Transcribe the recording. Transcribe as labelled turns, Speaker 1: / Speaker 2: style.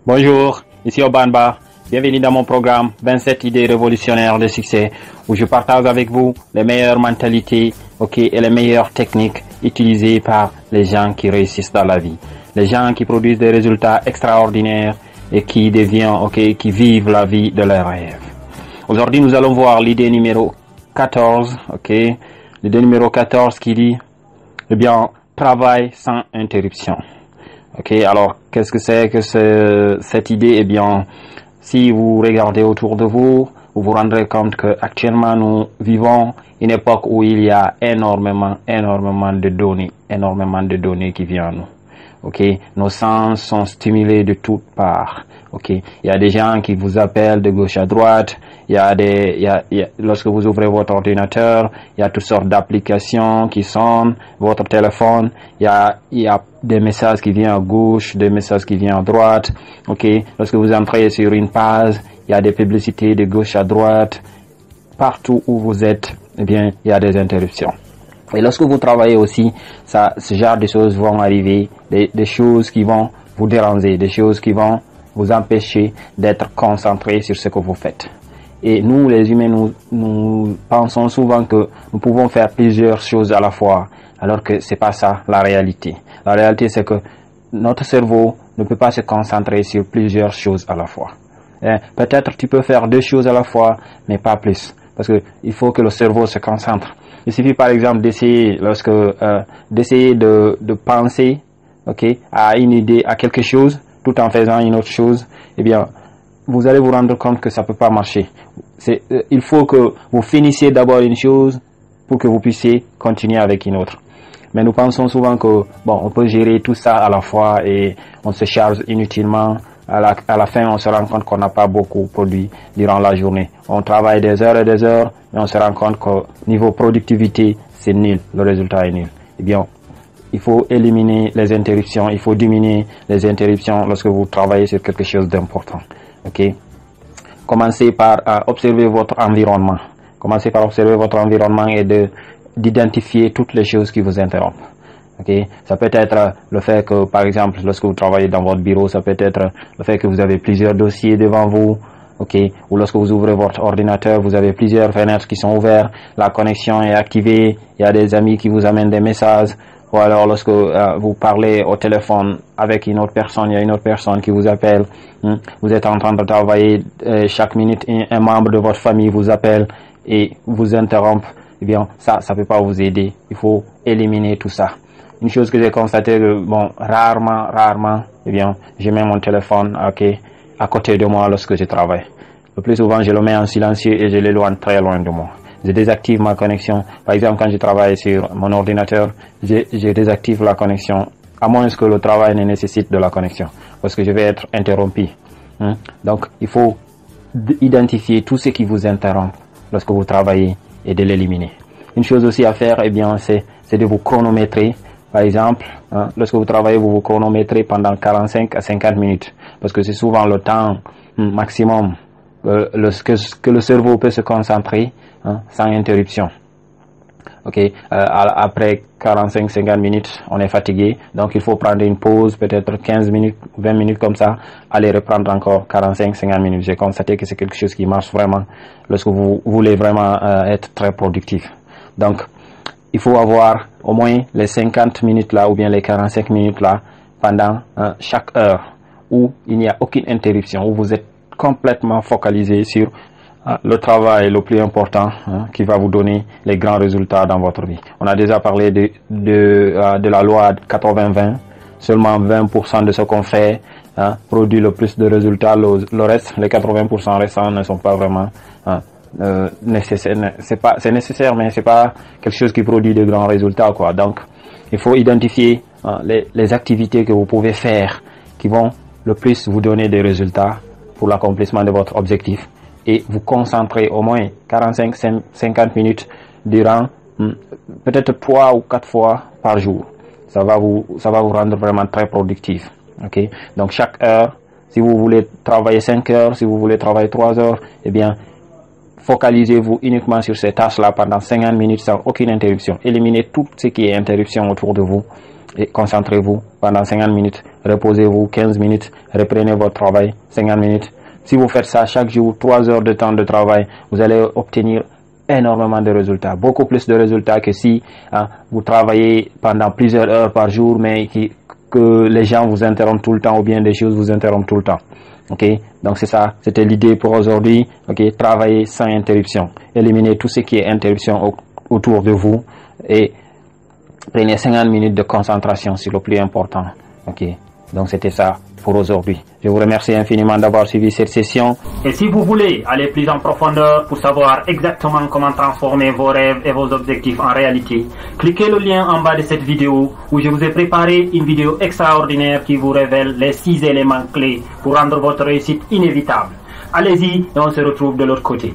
Speaker 1: Bonjour, ici Obanba. Bienvenue dans mon programme 27 idées révolutionnaires de succès où je partage avec vous les meilleures mentalités, et les meilleures techniques utilisées par les gens qui réussissent dans la vie. Les gens qui produisent des résultats extraordinaires et qui qui vivent la vie de leurs rêves. Aujourd'hui, nous allons voir l'idée numéro 14, l'idée numéro 14 qui dit, travail sans interruption. Alors, qu'est-ce que c'est que cette idée? Si vous regardez autour de vous, vous vous rendrez compte que actuellement nous vivons une époque où il y a énormément de données qui viennent à nous. Nos sens sont stimulés de toutes parts. Il y a des gens qui vous appellent de gauche à droite. Lorsque vous ouvrez votre ordinateur, il y a toutes sortes d'applications qui sonnent, votre téléphone, il y a des messages qui viennent à gauche, des messages qui viennent à droite. Lorsque vous entrez sur une page, il y a des publicités de gauche à droite. Partout où vous êtes, il y a des interruptions. Et lorsque vous travaillez aussi, ce genre de choses vont arriver, des choses qui vont vous déranger, des choses qui vont vous empêcher d'être concentré sur ce que vous faites. Et nous, les humains, nous pensons souvent que nous pouvons faire plusieurs choses à la fois, alors que c'est pas ça la réalité. La réalité, c'est que notre cerveau ne peut pas se concentrer sur plusieurs choses à la fois. Peut-être tu peux faire 2 choses à la fois, mais pas plus, parce que il faut que le cerveau se concentre. Il suffit par exemple d'essayer, d'essayer de penser, à une idée, à quelque chose, tout en faisant une autre chose. Vous allez vous rendre compte que ça peut pas marcher. Il faut que vous finissiez d'abord une chose pour que vous puissiez continuer avec une autre. Mais nous pensons souvent que on peut gérer tout ça à la fois et on se charge inutilement. À la fin, on se rend compte qu'on n'a pas beaucoup produit durant la journée. On travaille des heures et des heures, mais on se rend compte que niveau productivité, c'est nul. Le résultat est nul. Il faut éliminer les interruptions, il faut diminuer les interruptions lorsque vous travaillez sur quelque chose d'important. Commencez par observer votre environnement. Commencez par observer votre environnement et d'identifier toutes les choses qui vous interrompent. Ça peut être le fait que, par exemple, lorsque vous travaillez dans votre bureau, ça peut être le fait que vous avez plusieurs dossiers devant vous, ou lorsque vous ouvrez votre ordinateur, vous avez plusieurs fenêtres qui sont ouvertes, la connexion est activée, il y a des amis qui vous amènent des messages, ou alors lorsque vous parlez au téléphone avec une autre personne, il y a une autre personne qui vous appelle, vous êtes en train de travailler, chaque minute un membre de votre famille vous appelle et vous interrompt, ça peut pas vous aider. Il faut éliminer tout ça. Une chose que j'ai constaté que rarement, je mets mon téléphone à côté de moi lorsque je travaille. Le plus souvent, je le mets en silencieux et je l'éloigne très loin de moi. Je désactive ma connexion. Par exemple, quand je travaille sur mon ordinateur, je désactive la connexion, à moins que le travail ne nécessite de la connexion, parce que je vais être interrompu. Donc, il faut identifier tout ce qui vous interrompt lorsque vous travaillez et de l'éliminer. Une chose aussi à faire, c'est de vous chronométrer. Par exemple, lorsque vous travaillez, vous vous chronométrez pendant 45 à 50 minutes, parce que c'est souvent le temps maximum que le cerveau peut se concentrer sans interruption. Après 45-50 minutes, on est fatigué, donc il faut prendre une pause, peut-être 15 minutes, 20 minutes comme ça, aller reprendre encore 45-50 minutes. J'ai constaté que c'est quelque chose qui marche vraiment lorsque vous voulez vraiment être très productif. Donc, il faut avoir au moins les 50 minutes là ou bien les 45 minutes là pendant chaque heure où il n'y a aucune interruption, où vous êtes complètement focalisé sur le travail le plus important qui va vous donner les grands résultats dans votre vie. On a déjà parlé de la loi 80-20. Seulement 20% de ce qu'on fait produit le plus de résultats. Le reste, les 80% restants ne sont pas vraiment nécessaire. C'est nécessaire, mais c'est pas quelque chose qui produit de grands résultats, Donc, il faut identifier les activités que vous pouvez faire qui vont le plus vous donner des résultats pour l'accomplissement de votre objectif et vous concentrer au moins 45-50 minutes durant peut-être 3 ou 4 fois par jour. Ça va vous rendre vraiment très productif. Donc, chaque heure, si vous voulez travailler 5 heures, si vous voulez travailler 3 heures, focalisez-vous uniquement sur ces tâches-là pendant 50 minutes sans aucune interruption. Éliminez tout ce qui est interruption autour de vous et concentrez-vous pendant 50 minutes reposez-vous 15 minutes, reprenez votre travail 50 minutes. Si vous faites ça chaque jour, 3 heures de temps de travail, vous allez obtenir énormément de résultats, beaucoup plus de résultats que si vous travaillez pendant plusieurs heures par jour, mais que les gens vous interrompent tout le temps ou bien des choses vous interrompent tout le temps. Ok, donc c'est ça, c'était l'idée pour aujourd'hui. Ok, travailler sans interruption, éliminez tout ce qui est interruption autour de vous et prenez 50 minutes de concentration sur le plus important. Ok, donc c'était ça pour aujourd'hui. Je vous remercie infiniment d'avoir suivi cette session.
Speaker 2: Et si vous voulez aller plus en profondeur pour savoir exactement comment transformer vos rêves et vos objectifs en réalité, cliquez le lien en bas de cette vidéo où je vous ai préparé une vidéo extraordinaire qui vous révèle les 6 éléments clés pour rendre votre réussite inévitable. Allez-y et on se retrouve de l'autre côté.